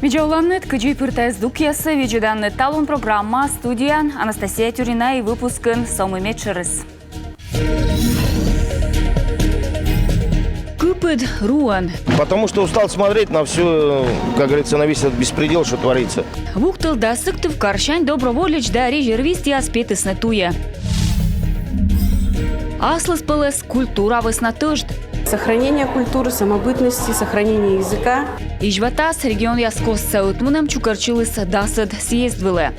Видеоланет кыджи пыртайз дукьясы, видеоданный талон программа, студия Анастасия Тюрина и выпускын Сомыме Чырыс. Кыпыд руан. Потому что устал смотреть на все, как говорится, на весь этот беспредел, что творится. Вуктыл да сыктыв каршань доброволич да резервист и аспетыс туя. Аслыс пылыс культура выснатыжд. Сохранение культуры, самобытности, сохранение языка. Ижватас регион яскос саутмуном чукарчилыс дасыд съездвылы.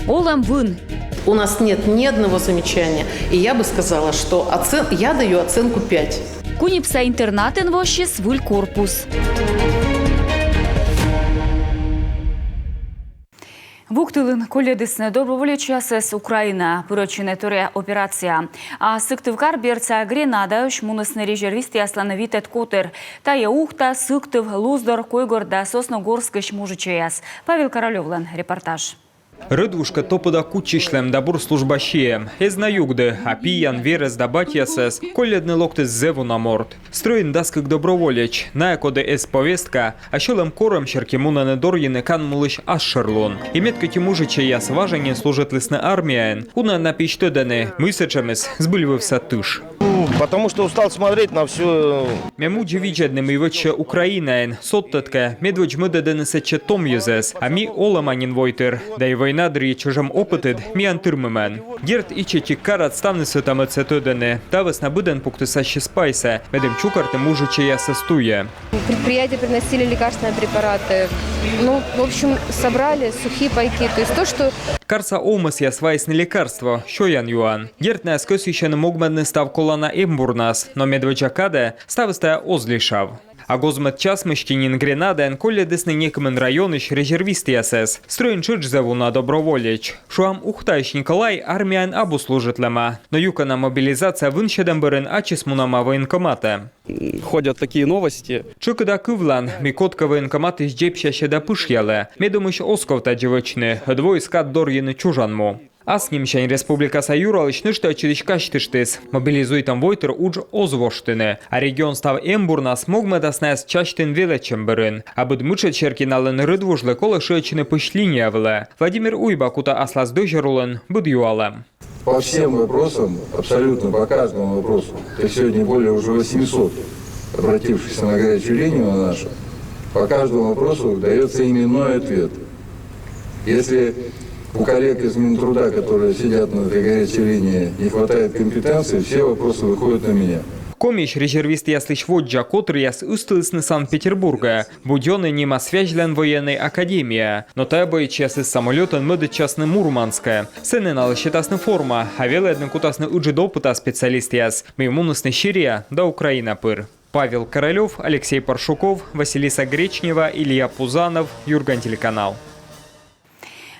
Олам вын. У нас нет ни одного замечания. И я бы сказала, что я даю оценку 5. Кунипса интернатен вощис выль корпус. Вуктылын коледысны доброволеча с Украина пырочыны торе операция. А сыктывкар берца Гренада уж мунысны резервисты асланы витет котер. Тая ухта сыктыв луздор койгор да Сосногорскыш мужичаяс. Павел Королевлан, репортаж. Рыдвушка топыда кучишлем дабур службащие. Эз на югды, а пиян верес да батьясес, коледны локтес зеву на морд. Строин даскак доброволеч, на коде эс повестка, а щелем кором черкимуна недорьины кан мулыш ашшерлон. И метка тимужича яс важение служит лесна армиян, уна на пичтедене, мысачемес, сбыльвывся тыш. Потому что устал смотреть на все. Мемуджи виджедным и выче Украинаен, соттатка, медвоч мыдеденесече том юзес, а ми оламанин войтер, да и война дрі чужем опытед, ми антырмымен. Герт ичети карат ставнысы там ацетодене, тавес на быден пуктысаще спайса, медем чукарты мужиче я состуя. Предприятия приносили лекарственные препараты. Ну, в общем, собрали сухие пайки. То есть то, что... Карса омас я свайсне лекарство, що ян юан. Герт на скос еще не мог медне став колана ембурнас, но медвечакаде ставистая озлишав. А гозмет час мещинин Гренаден коле десны некомен районыш резервисты ясес. Строен чырч зеву на доброволеч. Шуам ухтающ Николай армиян абу служит лема. Но юкана мобилизация вынщедем берен ачис мунама военкомата. Ходят такие новости. Чукада кывлан, микотка военкоматы сджепща щеда пышьяле. Медумыш осковта девочны, двое скат дорьины чужанму. А с ним щань Республика Саюралыч нышта чиричкаштыштыс. Мобилизуй там войтер удж озвоштыны. А регион став эмбурнас мог медаснес чаштын велечем берын. А будмуча черкиналын рыдвужлы колы шечины пышлиньявлы. Владимир Уйба кута аслас дожерулын будюалем. По всем вопросам, абсолютно по каждому вопросу, то сегодня более уже 800 обратившихся на горячую линию на нашу, по каждому вопросу дается именной ответ. Если у коллег из Минтруда, которые сидят на этой горячей линии, не хватает компетенции, все вопросы выходят на меня. Комиш резервист яслыш воджа, который яс устылысны Санкт-Петербурга, будённый нема связлен военной академия, но табой час из самолетан мыды частны Мурманская. Сыны налыщетасны форма, а веледны кутасны уджидопыта специалист яс, мимунусны щирия да Украина пыр. Павел Королев, Алексей Паршуков, Василиса Гречнева, Илья Пузанов, Юрган телеканал.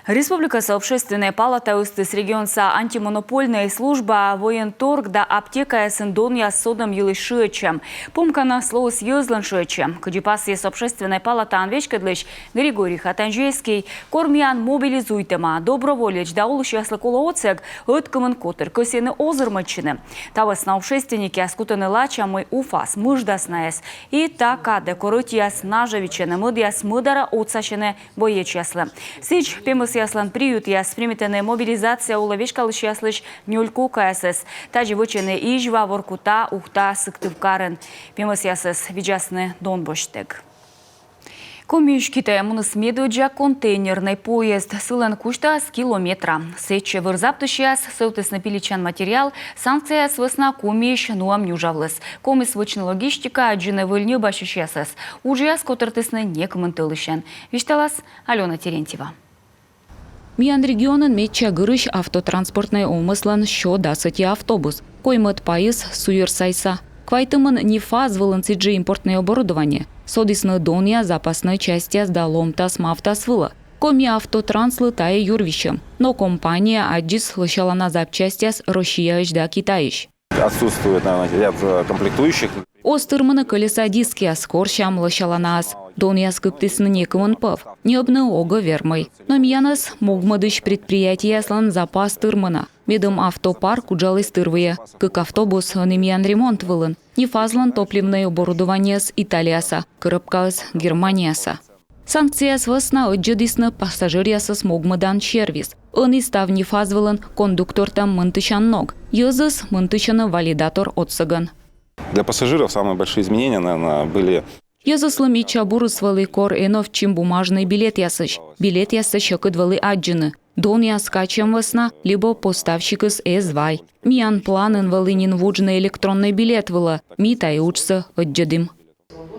Республика Общественная палата устыс регионса антимонопольная служба военторг да аптека сындонья с содом елышечем. Помка на слово с езланшечем. Кадипас есть Общественная палата анвечкадлыч Григорий Хатанжейский. Кормян мобилизуйтема. Доброволеч да улыш яслыкола оцег өткымын котыр. Көсені озырмачыны. Тавас на общественники аскутаны лача мой уфас мыждаснаяс. И така декоротияс нажавичены мыдяс мыдара отсачены боеч яслы. Сич пемыс яслан приют яс примитене мобилизация уловешкалыш яслыш нюльку каясес. Таджи вычены ижва воркута ухта сыктывкарын. Пемыс ясес виджасны донбоштег. Комиш Китая муныс медуджа контейнерный поезд сылан кушта с километра. Сече вырзаптышяс саутысны пиличан материал санкция свысна комиш нуам нюжавлыс. Комис вычны логистика аджины выльню башишясес. Ужияс котыртысны некоментылышан. Вишталас Алена Терентьева. Миян регионын метча гырыш автотранспортный омыслан шо дасыти автобус. Коймыт пайыз суер сайса. Квайтымын нефаз вылынциджи импортное оборудование. Содисны донья запасной части сдаломтас мафтас вылы. Коми автотранслы тае юрвищем. Но компания аджис лышала на запчастяс Россия да Китаиш. Отсутствует ряд комплектующих. Остырмыны колеса диски аскорщам лышаланас. Доньяс кыптысны некымын пыв. Не обны ого вермый. Но миянас могмадыш предприятия слан запас тырмына. Медом автопарк уджалый стырвые. Как автобус немиян ремонт вылын. Нефазлан топливное оборудование с Италияса, Кырыпкалыс Германияса. Санкция свысна отжедисны пассажириясы смогмадан сервис. Он истав нефазвылын кондуктор там мынтычан ног. Йозыс мынтычаны валидатор отсыган. Для пассажиров самые большие изменения, наверное, были... Языслым и чабурысвалы кор энов чим бумажный билет ясыч. Билет ясыч акыдвалы аджины. Дон яскачем весна, либо поставщик из С2. Миян планын валынин вуджный электронный билет вала. Ми тайучсы отжедым.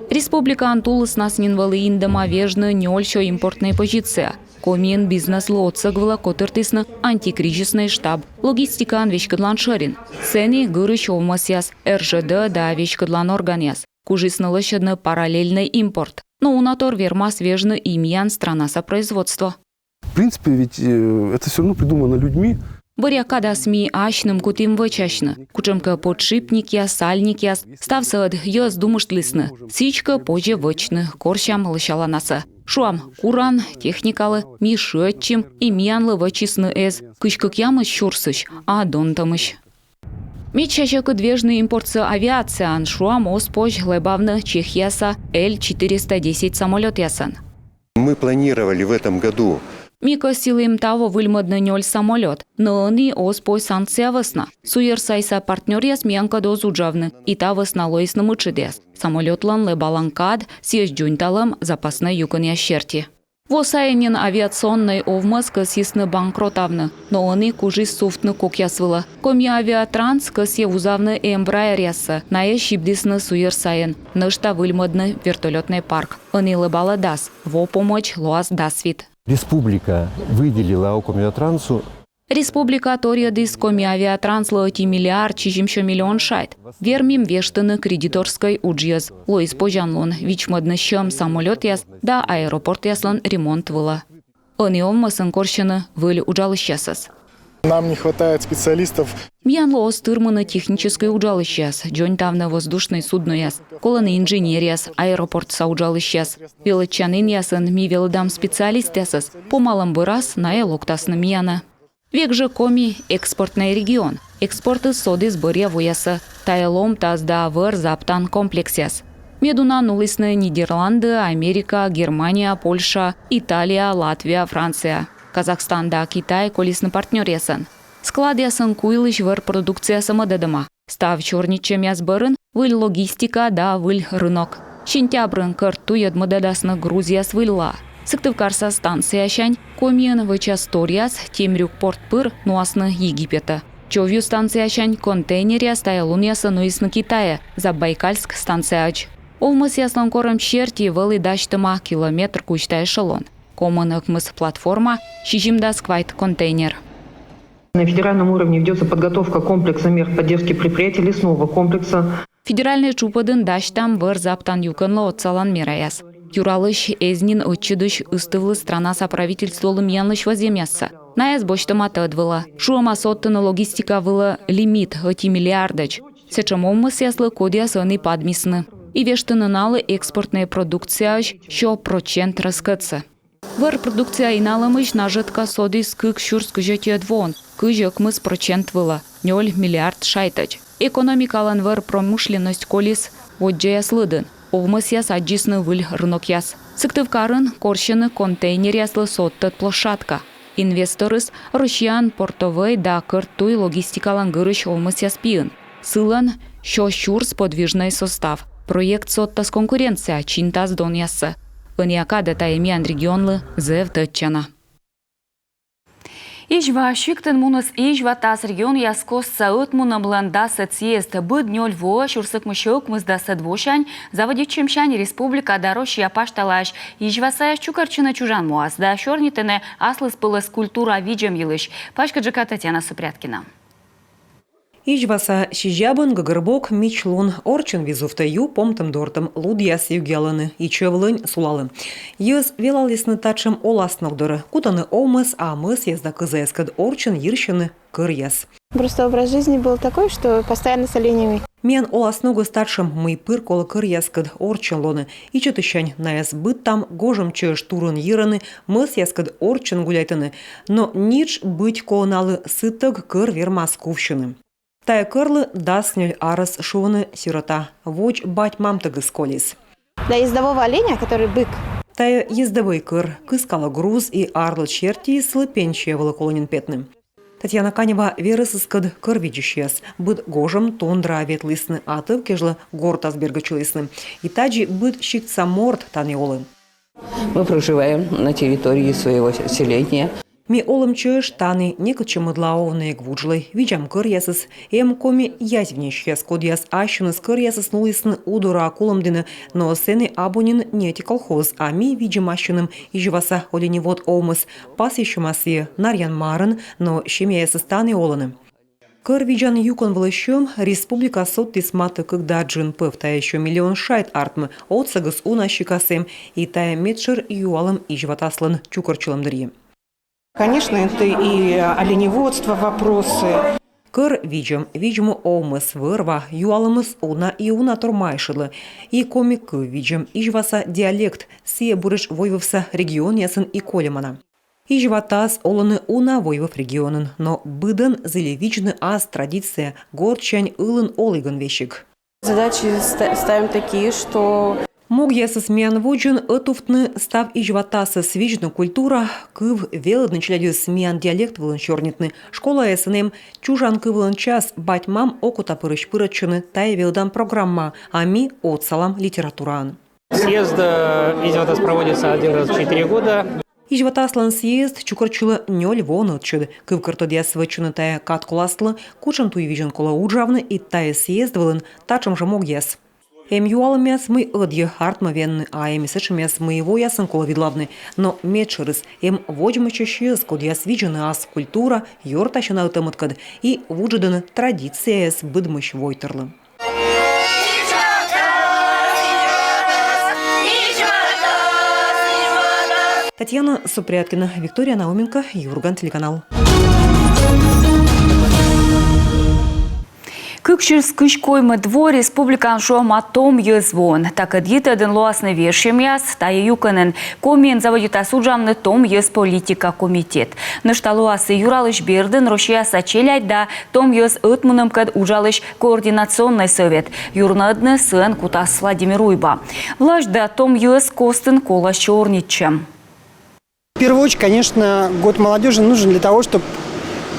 Республика Антулыс наснин валы индама вежны нёльшо импортная позиция. Комин бизнес-лы отсыгвала котыртысны антикризисный штаб. Логистика анвечкадлан шырин. Сени гырыш овмасяс, РЖД да вечкадлан органяс. Кужиснылышыдны параллельный импорт. Но унатор верма свежны имян страна сопроизводства. В принципе, ведь это все равно придумано людьми. Бурякада СМИ ашным кутим вычашны. Кучемка подшипник яс, сальник яс. Ставсад яс думыштлысны. Сичка позже вычны. Корщам лышаланаса. Шуам куран, техникалы, мишетчим, имянлы вычисны эз. Кычкак ямыш шурсыш, а донтамыш. Мечачак двежный импортсы авиация, шуам оспож лебавны Чехияса Л-410 самолет ясан. Мы планировали в этом году. Мика силым того выльмадны нёль самолет, но они оспой санкция весна. Суерсайса партнер яс мянка дозуджавны, и та весна лоисны мычыдес. Самолетлан лебаланкад съезжунталым запасной юкон ящерти. Восаянин авиационной овмас касисны банкротавны, но они кужис суфтны кок ясвыла. Коми авиатранс касе узавны Эмбраер ясы, ная шибдисны суерсайын, нышта выльмадны вертолетный парк. Они лебала дас, во помощь лоас дасвит. Республика выделила Комиатрансу. Республика Ториадис коми авиатранс лоти миллиард чижимшо миллион шайт. Вермим вештыны кредиторской уджьяз. Лоис пожанлон вичмадны щам самолет яс, да аэропорт яслан ремонт выла. Они овмасын корщыны выль уджалыщасыз. Нам не хватает специалистов. Мьянло остырманы технической уджалыщас, джонтавны воздушный судно яс, колоны инженер яс, аэропорт сауджалыщас. Велычанын ясын ми велдам специалист ясыз, помалым бырас на элоктасны мияна. Век же коми экспортный регион. Экспорты соды сбырья воясы. Тайлом тазда выр заптан комплексяс. Медуна нулысны Нидерланды, Америка, Германия, Польша, Италия, Латвия, Франция. Казахстан да Китай колисны партнер ясын. Склад ясын куйлыш выр продукция самодедыма. Став чорничем яс бырын, выль логистика да выль рынок. Сентябрын кырту ядмададасны Грузия свылла. Сыктывкарса станция шань, комиен вычасторияс, темрюк порт пыр, нуасны Египета. Човью станция шань, контейнерия стаялун ясы нуисны Китая, Забайкальск станция ач. Овмыс яслан корым черти вылы даштыма километр кучта эшелон. Комынық мыс платформа, шижимда сквайт контейнер. На федеральном уровне ведется подготовка комплекса мер поддержки предприятий лесного комплекса. Федеральный чупадын даштам выр заптан юканлы отсалан мераяс. Юралыш эзнин отчыдыш ыстывлы страна соправительстволы мьянлыш воземяса. Наяс боштыма тыдвыла. Шуама соттыны логистика выла лимит 5 миллиардач. Сечамоммыс яслы кодияс аны падмисны. И вештыны налы экспортная продукция шо процент раскытсы. Выр продукция иналымыш нажитка содис кык шурс кыжетет вон. Кыжек мыс процент выла. 0 миллиард шайтач. Экономикалан выр промышленность колис воджая слыдын. Овмыс яс аджисны выль рынок яс. Сыктывкарын корщыны контейнер яслы соттыт площадка. Инвесторыс Рушьян портовый да кыртуй логистикалан гырыш овмыс яс пиын. Сылан шо шурс подвижный состав. Проект соттас конкуренция чинтас дон ясы. Ыняка датаемян регионлы зэв тытчана. Ижва шиктен мунус ижва тас регион яскосса утмуна бландаса цест быд нёль во шурсык мышок мыздаса двошань заводичем шань республика дорож япашталаш ижва саяш чукарчина чужан муаз да шорнитене аслыс пылыс культура виджем елыш. Пашка Джека Татьяна Супряткина. Ижваса шижабын гыгырбок мичлун орчын визуфтаю помтым дортым лудьяс югялыны и чевлынь сулалы. Ез велалисны тачым оласногдыры, кутаны омыс, а мыс езда кызэскад орчын ерщины кырьяс. Просто образ жизни был такой, что постоянно с оленями. Мен оласногы старшым мы пыр колы кырьяскад орчын лоны, и чытыщань наэс быт там гожым чеш турын ераны, мыс яскад орчын гуляйтыны, но нич быть колыналы сытык кыр вермас кувщыны. Тая кырлы даснюль арас шуны сирота, воч бать мамтыгы сколис. Для ездового оленя, который бык, Тая ездовый кыр, кыскала груз и арлы черти слыпенчие волоколонин петным. Татьяна Канева верысыскад кыр видящес, быт гожым тондра ветлысны атыв кежлы гортас бергачылысны, и таджи быт щикца морд таниолы. Мы проживаем на территории своего селения. Ми олым чеш таны некачы мыдлаовные гвуджлы, видям кырьясыз, эм коми язвнещес кодьяс ащыныз кырьясыз нулысын удура акулымдыны, но сены абонин нети колхоз, а ми видим ащыным ижеваса оленевод омыс, пас еще массе нарьян марын, но щемясыз таны олыны. Кыр виджан юкон влащем республика соттис маты когда джин пыв, та еще миллион шайт артмы, от сагыс уна щекасем, и тая медшер юалым ижеватаслын чукарчылымдырье. Конечно, это и оленеводство вопросы. Кыр видим омыс вырва, юалымыз уна и уна турмайшылы. И комик видим, ижваса диалект, сие бурыш войвовса регион ясын и колемана. Ижватас олыны уна войвов регионын, но быдын зелевичны аз традиция, горчань ылын олыгын вещик. задачи ставим такие, что... Мог ясыз мян вуджин ытуфтны став ижватасы свижну культура, кыв велыдны челядюс мян диалект вылын чорнитны. Школа эсенем чужан кывылын час батьмам окута пырыш пырычыны тай велдан программа, а ми от салам литературан. Съезд ижватас проводится один раз в 4 года. Ижватаслан съезд чукарчылы нёль вон отчыды. Кыв кыртыдяс вычыны тая каткуласлы, кучын туй вижен кола уджавны и тая съезд вылын тачым же мог яс. Эм юалымяс мы ыдье артма венны, а эм сышымяс мы его ясын кола видлавны. Но медшырыс эм воджмыча щез, код яс виджены ас культура, йортащына ытымыткад и вуджыдыны традиция эс быдмыш войтырлы. Татьяна Супряткина, Виктория Науменко, Юрган, телеканал. Кыкширс кыш коймы двор республикан шома том езвон. Так адьетадын луасны вершем яс, тая юканын комен заводит осуджамны том ез политика комитет. Нышта луасы юралыш бердын рошияса челядь да том ез ытмыным кад ужалыш координационный совет. Юрнадны сын кутас Владимир Уйба. Влажь да том ез костын кола чорничем. В первую очередь, конечно, год молодежи нужен для того, чтобы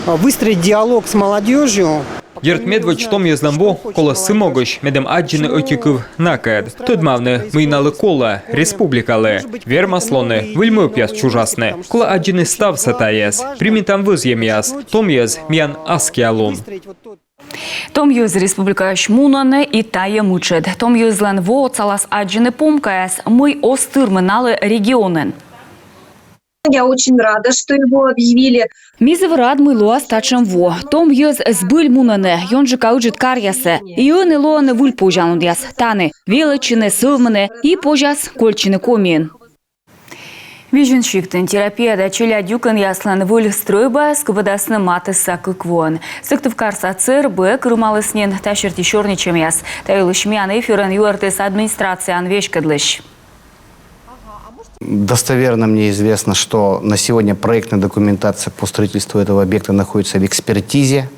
выстроить диалог с молодежью. Ерт медвоч том ездамбо, кола сымогош, медем аджины отиков накад. Тодмавны мыйналы кола, республикалы. Вермаслоны, выльмы пьяс чужасны. Кола аджины став сатаес. Примитам вызьем яс, том ез миян аскиалун. Том ез республика шмунаны и тая мучед. Том езлан во цалас аджины помкаяс, мы остырмы налы регионен. Я очень рада, что его объявили. Мизев рад мы луа стачем во. Том ез сбыль мунаны, ён же кауджит карьясы. И он и лоаны вуль пожалунд яс. Таны, величины, сылманы и пожас кольчины комин. Вижен шиктен терапия да челядюкан яслан вуль стройба сквадасны матыса кыквон. Сыктыв карса цер бэ кырмалыснен тащерти шорничем яс. Тайлышмян эфирен юартес администрациян вешкадлыш. Достоверно мне известно, что на сегодня проектная документация по строительству этого объекта находится в экспертизе.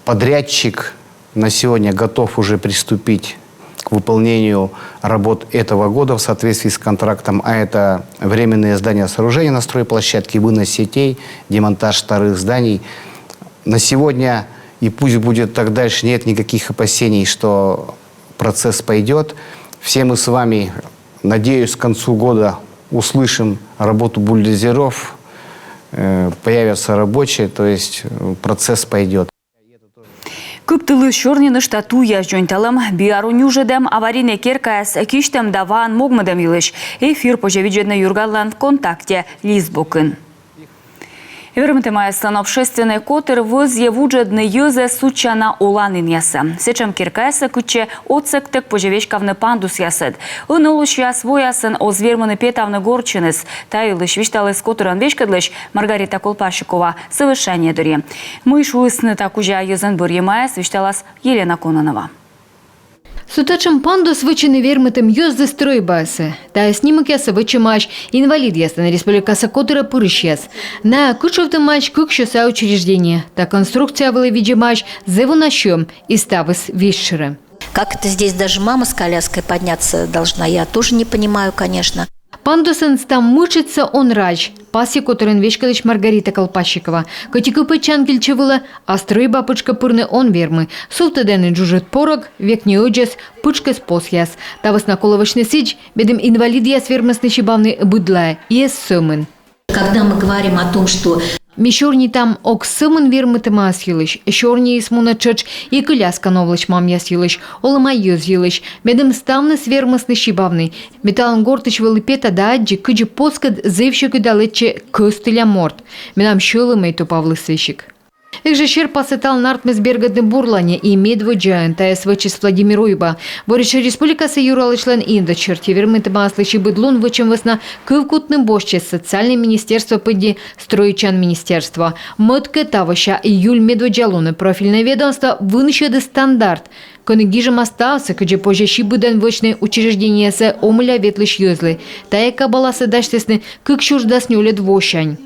Подрядчик на сегодня готов уже приступить к выполнению работ этого года в соответствии с контрактом. А это временные здания сооружения на стройплощадке, вынос сетей, демонтаж старых зданий. На сегодня, и пусть будет так дальше, нет никаких опасений, что процесс пойдет. Все мы с вами, надеюсь, к концу года услышим работу бульдозеров, появятся рабочие, то есть процесс пойдет. Кыптылы шорнины штату яжджонталым, биару нюжедем аварийный керкаяс киштем даван могмадем юлыш. Эфир пожавиджедны юргалан ВКонтакте Лизбокын. Вермитимайсан общественный котер вызье вуджедный юзе сучана оланин яса. Сечем киркайса куче оцектек пожевечкавны пандус ясет. Унулуш яс воясын озверманы петавны горчинес. Таилыш вишталыс которан вешкадлыш Маргарита Колпашикова совершение дыри. Мыш уысны такужа юзен бурьемайс вишталас Елена Кононова. Сутачым пандус вычыны вермытым ёзды стройбасы. Та снимок ясы вычымаш инвалид ясын республикасы котыра пырыш яс. На кучевты матч кукшуса учреждение. Та конструкция была видимаш зевунащем и ставыс вещеры. Как это здесь даже мама с коляской подняться должна, я тоже не понимаю, конечно. Пандусын там мучится он рач. Паси, которым вешкалыч Маргарита Колпашикова. Котику пычан кельчевыла, а стройба пычка пырны он вермы. Султадены джужит порог, век не оджес, пычка спос яс. Тавас наколовочный сидж, бедем инвалид яс вермасны чебавны быдлая, ес сымын. Когда мы говорим о том, что Мишорни там ок сымын вермытым ас йылыш, шорни исмуна чыч, и коляска новлыч мам яс йылыш, олыма йыз йылыш, бедем ставны свермасны чебавны. Металлын гортыч велипета да аджи, кыджи поскад зевщик далече кыстыля морт. Менам шылымый тупавлы свещик. Их же шер посетал нартмес бергадны бурлане и медводжаен, тая свечис Владимир Уйба. Борича республикасы юралычлен инда черти вермыты маслычи быдлун вычем весна кывкутным бошче социальное министерство пыди строичан министерства. Мытке таваща июль медводжалуны профильное ведомство вынышеды стандарт. Конегижем остался, кыджи позже щибыдан вочные учреждения с омыля ветлыш юзлы. Тая кабаласы даштесны кык чуждаснюле двощань.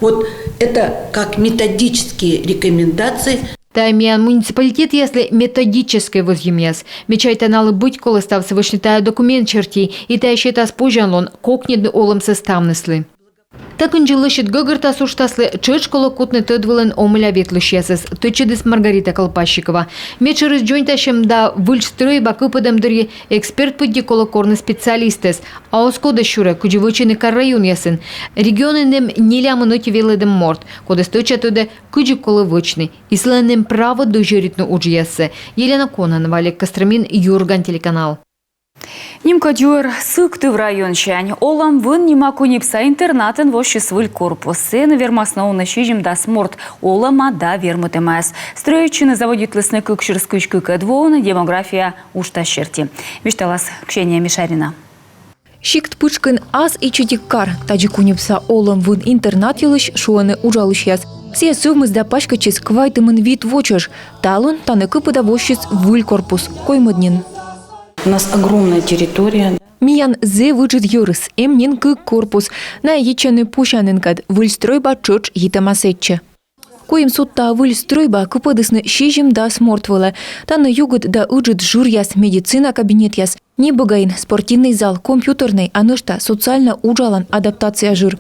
Вот это как методические рекомендации. Таймиан муниципалитет, если методическое возъемяс. Мечает аналы быть, коли стався вышнитая документ черти, и та еще та спожанлон, кокнедны олом составныслы. Так он лышит гогорта суштаслы чечколо кутны тедвылен омыля ветлышесес, тычедыс Маргарита Колпашикова. Мечерыс джойнташем да выльстрой бакыпадам дырье эксперт пыдди колокорны специалистес, а оскода шура, куджи вычыны район ясын. Регионенем нелямы ноти веледем морт, кода сточа туде куджи колы вычны. Исленем право дожиритну уджьясы. Елена Кононова, Олег Костромин, Юрган, телеканал. Нимка дюр сыкты в район чань. Олам вын нима кунипса интернатен вощи свыль корпус. Сен вермасно он щижим да сморт. Олама да вермутемас. Строичины заводит лесны кукширскучку кэдвоуна демография ушта щерти. Вишталас Ксения Мишарина. Шикт пычкын аз и читиккар. Таджи кунипса олам вын интернат елыш шуаны ужалыш яс. Все суммы да пачкачис квайтымын вид вочыш. Талон таны кыпыда вощис выль корпус. Коймыднин. У нас огромная территория. Миян зе вычит юрыс, эмнин кык корпус, на ечаны пушанынкад выльстройба чоч етамасетче. Коим сутта выльстройба купадысны щижим да смортвыла, таны югыт да уджит жур яс медицина кабинет яс, не богайн спортивный зал, компьютерный, анышта социально уджалан адаптация жир.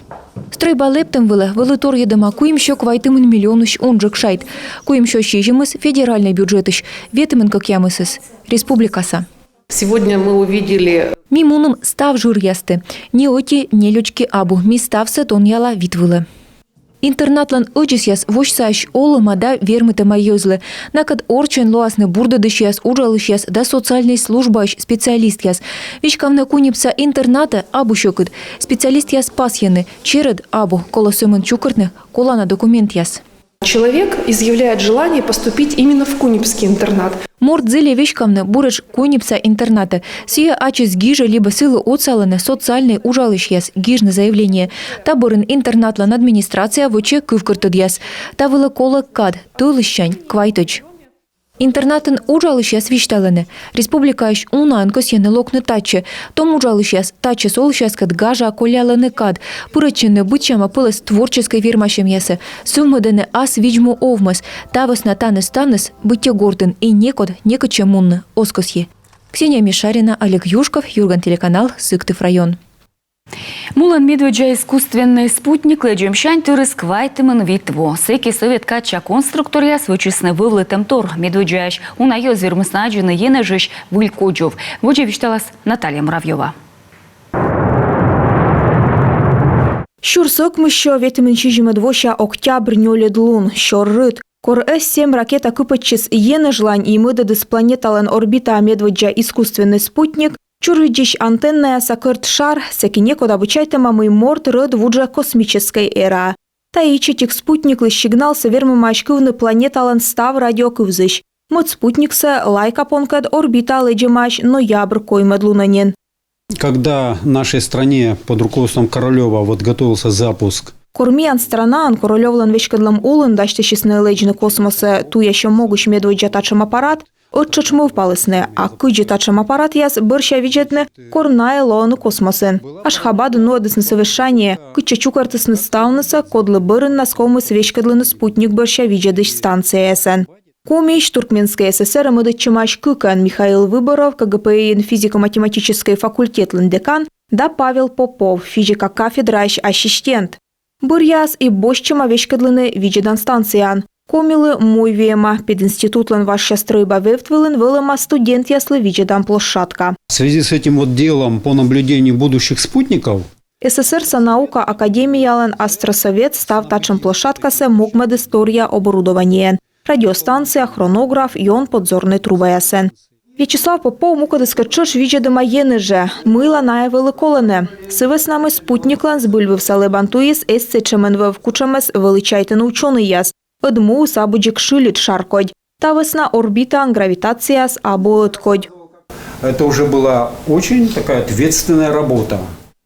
Стройба лептем вылы тор едама куим шо квайтымын миллионыш онжик шайт, куим шо щижимыс федеральный бюджетыш, ветымын как ямысыс, республикаса. Сегодня мы увидели... Мимуном став жур ясты. Не оти, не лючки абу. Ми стався тон яла витвылы. Интернатлан öçis яс вошсаш олыма да вермыты майозлы. Накад орчен лоасны бурдадыш яс ужалыш яс да социальный службаш специалист яс. Вишкавна кунипса интерната абу шокыд. Специалист яс пасьяны. Черед абу колосымын чукыртны колана документ яс. Человек изъявляет желание поступить именно в Кунипский интернат. Морд зеле вещкамны бурыш Кунипса интерната. Сия ачис гижа либо силы отсаланы социальный ужалыш яс гижны заявление. Таборын интернатлан администрация воче кывкыртыд яс. Тавылы колы кад, тылыщань, квайтыч. Интернатын ужалыш яс вишталаны. Республикаш унан косьяны локны тачы. Том ужалыш яс тачы солыш яс кад гажа коляланы кад. Пырачыны бычама пылыс творческой вермашем ясы. Суммыдыны ас виджму овмас. Тавыс натаныс таныс бытте гордын и некод некоче мунны оскосье. Ксения Мишарина, Олег Юшков, Юрган, телеканал, Сыктыв район. Мулан медведжа искусственный спутник леджемщань тырыс квайтымын витво. Секи совет кача конструктор яс вычисны вывлытым тор. Медведжаеш унайоз вермыснаджины енежиш вылькоджов. Воче вишталас Наталья Муравьева. Щурсок мыщо ветимын чижимы двоща октябрь нёле длун, щоррыт. Кор С-7 ракета кыпачис енежлань и мыдадыс планеталан орбита медведжа искусственный спутник. Чурвиджиш антенная сакырт шар, секи некуда обучайтема мы морт рыд вуджа космической эра. Та и четик спутниклы сигнал севермамашкывны планеталан став радиокывзыш. Мот спутниксе лайка понкад орбита леджимаш ноябрь коймед лунанин. Когда нашей стране под руководством Королева готовился запуск, Кормиян странан Королевлан вешкадлам улын даштешисне леджны космосе ту еще могуш медведя тачем аппарат, отчачмов палысне, а кыджи тачем аппарат яс бырща виджетне корнае лону космосен. Ашхабаду нуадысны совершание, кычачу картысны ставныса кодлы бырын наскомы свечкадлыны спутник бырща виджедыш станция эсен. Комищ Туркменской ССР мыдычымаш кыкан Михаил Выборов, КГПИН физико-математический факультет декан, да Павел Попов, физика кафедраш ассистент. Бырьяс и бощима вешкадлыны виджедан станциян. Комилы мой вема, пединститутлан ваша стройба вевтвылын вылыма студент яслы виджедан площадка. в связи с этим делом по наблюдению будущих спутников, СССР наука академиялен Астросовет став тачем площадкасе мокмед история оборудованиен. Радиостанция, хронограф и он подзорный трубаясен. Вячеслав Попов мукадыскачыш виджедыма енеже, мыла наевылы колене. Сывеснамы спутниклан сбыльвы в салебантуис эсцечеменвы в кучамес величайтыны ученый яс. Эдму сабуджик шилит шаркодь. Тавесна орбита гравитацияс або откодь. это уже была очень такая ответственная работа.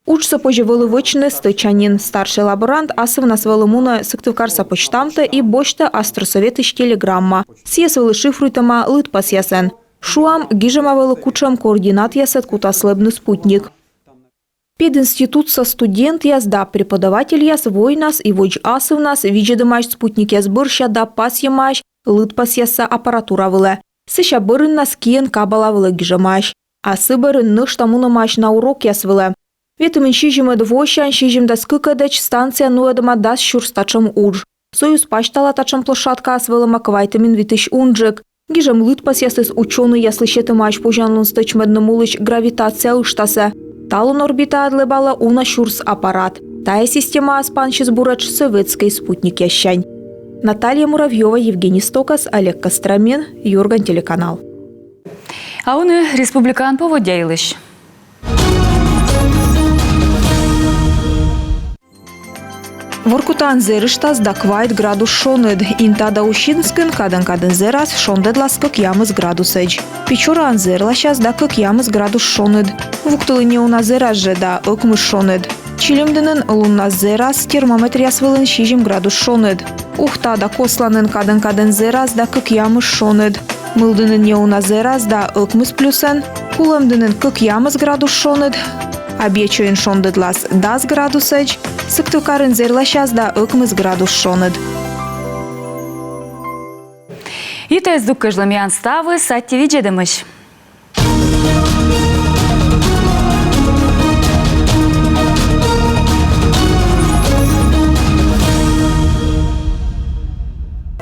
Учса поживали вычны стычанин, старший лаборант асывна свелымуна сыктывкарса почтамта и бочта астросоветыш телеграмма. Съесвели шифруйтама лытпас ясен. Шуам гижамавели кучам координат ясет кутаслебный спутник. Пединститут со студент яс да преподаватель яс войнас и войч асывнас виджедымаш спутник яс бырща да пас ямаш лытпас яса аппаратура выле. Сыща бырын нас киен кабала выле гижамаш. Асы бырын ныштамунамаш на урок яс выле. Ветымен шижиме двощан шижим да скыкадач станция нуэдама дас щурстачем удж. Союз паштала тачем площадка асвелама квайтамин витыш унджик. Гижем лытпас ясыс ученый яслышетымаш пожанлун стычмедным улыч гравитация ыштасе. Талун орбита адлебала уна щурс аппарат. Тая система аспанчис бурач советский спутник ящань. Наталья Муравьева, Евгений Стокас, Олег Костромин, Юрган телеканал. А он республикан поводяйлыш. Воркутан зерыштас да квайт градус шонед. Интада ущинскин кадан зерас шондедлас как ямыз градусэдж. Печоран зерлащас да как ямыз градус шонед. Вуктылыне уна зерас же да ыкмы шонед. Чилимденен лунна зерас термометр ясвылын шижим градус шонед. Ухта да косланен кадан зерас да как ямыз шонед. Мылденен не уна зерас да ыкмыз плюсен. Кулемденен как ямыз градус шонед. Обечуен шондедлас дас градусэдж. Сыктывкарын зерлащас да ыкмыз градус шонед. И то из дуккажламян ставы сатти виджедымыш.